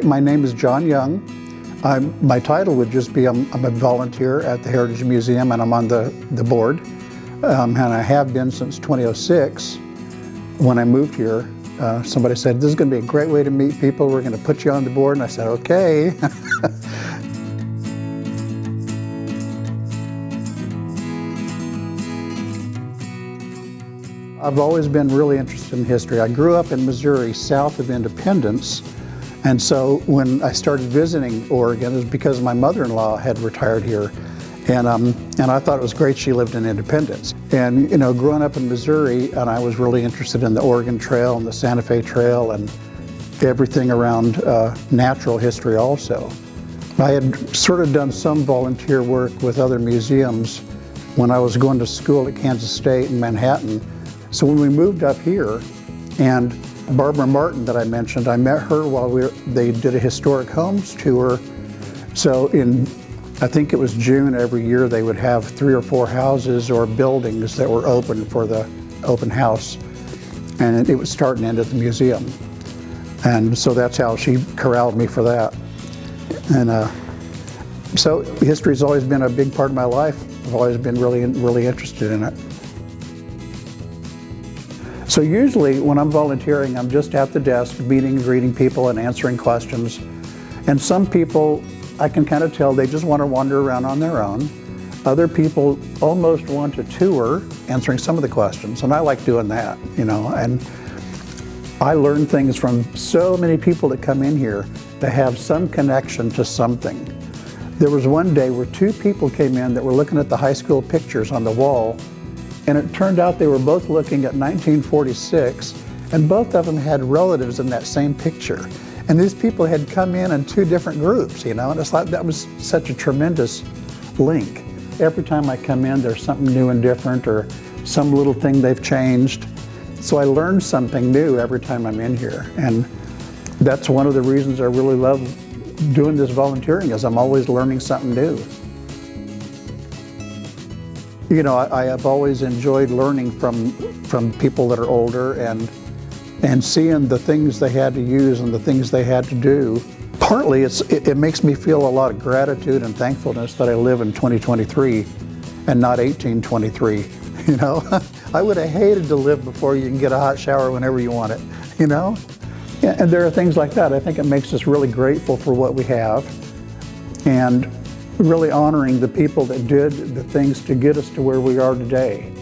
My name is John Young. My title would just be I'm a volunteer at the Heritage Museum, and I'm on the board. And I have been since 2006. When I moved here, somebody said, "This is going to be a great way to meet people. We're going to put you on the board." And I said, "Okay." I've always been really interested in history. I grew up in Missouri, south of Independence. And so when I started visiting Oregon, it was because my mother-in-law had retired here. And I thought it was great she lived in Independence. And growing up in Missouri, and I was really interested in the Oregon Trail and the Santa Fe Trail and everything around natural history also. I had sort of done some volunteer work with other museums when I was going to school at Kansas State in Manhattan. So when we moved up here, and Barbara Martin that I mentioned, I met her while they did a historic homes tour. So I think it was June every year, they would have 3 or 4 houses or buildings that were open for the open house. And it would start and end at the museum. And so that's how she corralled me for that. And so history's always been a big part of my life. I've always been really interested in it. So usually when I'm volunteering, I'm just at the desk, meeting and greeting people and answering questions. And some people, I can kind of tell they just want to wander around on their own. Other people almost want to tour, answering some of the questions. And I like doing that, and I learn things from so many people that come in here that have some connection to something. There was one day where 2 people came in that were looking at the high school pictures on the wall. And it turned out they were both looking at 1946, and both of them had relatives in that same picture. And these people had come in 2 different groups, and it's like that was such a tremendous link. Every time I come in, there's something new and different, or some little thing they've changed. So I learn something new every time I'm in here. And that's one of the reasons I really love doing this volunteering, is I'm always learning something new. I have always enjoyed learning from people that are older and seeing the things they had to use and the things they had to do. Partly it makes me feel a lot of gratitude and thankfulness that I live in 2023 and not 1823. I would have hated to live before you can get a hot shower whenever you want it, Yeah, and there are things like that. I think it makes us really grateful for what we have, and really honoring the people that did the things to get us to where we are today.